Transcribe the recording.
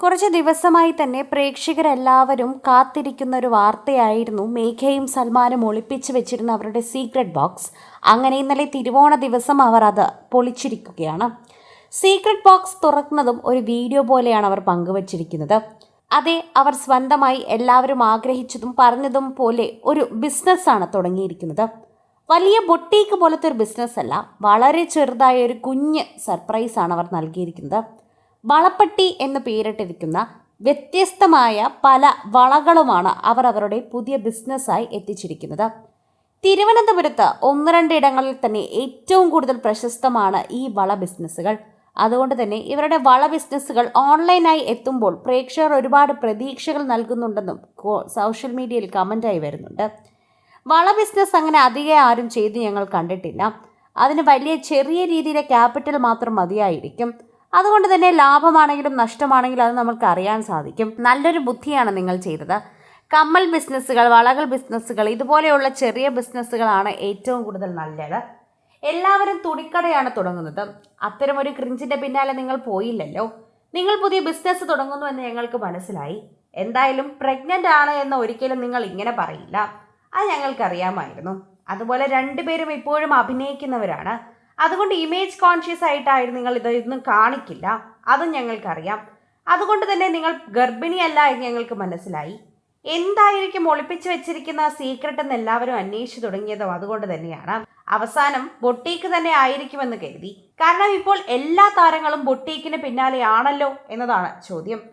കുറച്ച് ദിവസമായി തന്നെ പ്രേക്ഷകരെല്ലാവരും കാത്തിരിക്കുന്ന ഒരു വാർത്തയായിരുന്നു മേഘയും സൽമാനും ഒളിപ്പിച്ചു വെച്ചിരുന്ന അവരുടെ സീക്രട്ട് ബോക്സ്. അങ്ങനെ ഇന്നലെ തിരുവോണ ദിവസം അവർ അത് പൊളിച്ചിരിക്കുകയാണ്. സീക്രട്ട് ബോക്സ് തുറക്കുന്നതും ഒരു വീഡിയോ പോലെയാണ് അവർ പങ്കുവച്ചിരിക്കുന്നത്. അതെ, അവർ സ്വന്തമായി എല്ലാവരും ആഗ്രഹിച്ചതും പറഞ്ഞതും പോലെ ഒരു ബിസിനസ്സാണ് തുടങ്ങിയിരിക്കുന്നത്. വലിയ ബൊട്ടീക്ക് പോലത്തെ ഒരു ബിസിനസ് അല്ല, വളരെ ചെറുതായ ഒരു കുഞ്ഞ് സർപ്രൈസാണ് അവർ നൽകിയിരിക്കുന്നത്. വളപ്പട്ടി എന്ന് പേരിട്ടിരിക്കുന്ന വ്യത്യസ്തമായ പല വളകളുമാണ് അവർ അവരുടെ പുതിയ ബിസിനസ്സായി എത്തിച്ചിരിക്കുന്നത്. തിരുവനന്തപുരത്ത് ഒന്ന് രണ്ട് ഇടങ്ങളിൽ തന്നെ ഏറ്റവും കൂടുതൽ പ്രശസ്തമാണ് ഈ വള ബിസിനസ്സുകൾ. അതുകൊണ്ട് തന്നെ ഇവരുടെ വള ബിസിനസ്സുകൾ ഓൺലൈനായി എത്തുമ്പോൾ പ്രേക്ഷകർ ഒരുപാട് പ്രതീക്ഷകൾ നൽകുന്നുണ്ടെന്നും സോഷ്യൽ മീഡിയയിൽ കമൻ്റായി വരുന്നുണ്ട്. വള ബിസിനസ് അങ്ങനെ അധികം ആരും ചെയ്ത് ഞങ്ങൾ കണ്ടിട്ടില്ല. അതിന് വലിയ ചെറിയ രീതിയിലെ ക്യാപിറ്റൽ മാത്രം മതിയായിരിക്കും. അതുകൊണ്ട് തന്നെ ലാഭമാണെങ്കിലും നഷ്ടമാണെങ്കിലും അത് നമുക്ക് അറിയാൻ സാധിക്കും. നല്ലൊരു ബുദ്ധിയാണ് നിങ്ങൾ ചെയ്തത്. കമ്മൽ ബിസിനസ്സുകൾ, വളകൾ ബിസിനസ്സുകൾ, ഇതുപോലെയുള്ള ചെറിയ ബിസിനസ്സുകളാണ് ഏറ്റവും കൂടുതൽ നല്ലത്. എല്ലാവരും തുണിക്കടയാണ് തുടങ്ങുന്നത്. അത്തരമൊരു ക്രിഞ്ചിൻ്റെ പിന്നാലെ നിങ്ങൾ പോയില്ലല്ലോ. നിങ്ങൾ പുതിയ ബിസിനസ് തുടങ്ങുന്നു എന്ന് ഞങ്ങൾക്ക് മനസ്സിലായി. എന്തായാലും പ്രഗ്നൻ്റ് ആണ് എന്ന് ഒരിക്കലും നിങ്ങൾ ഇങ്ങനെ പറയില്ല, അത് ഞങ്ങൾക്കറിയാമായിരുന്നു. അതുപോലെ രണ്ടുപേരും ഇപ്പോഴും അഭിനയിക്കുന്നവരാണ്. അതുകൊണ്ട് ഇമേജ് കോൺഷ്യസ് ആയിട്ടായിരുന്നു നിങ്ങൾ ഇതൊന്നും കാണിക്കില്ല, അതും ഞങ്ങൾക്കറിയാം. അതുകൊണ്ട് തന്നെ നിങ്ങൾ ഗർഭിണിയല്ല എന്ന് ഞങ്ങൾക്ക് മനസ്സിലായി. എന്തായിരിക്കും ഒളിപ്പിച്ചു വെച്ചിരിക്കുന്ന സീക്രട്ട് എന്ന് എല്ലാവരും അന്വേഷിച്ചു തുടങ്ങിയതും അതുകൊണ്ട് തന്നെയാണ്. അവസാനം ബൊട്ടീക്ക് തന്നെ ആയിരിക്കുമെന്ന് കരുതി. കാരണം ഇപ്പോൾ എല്ലാ താരങ്ങളും ബൊട്ടീക്കിന് പിന്നാലെയാണല്ലോ എന്നതാണ് ചോദ്യം.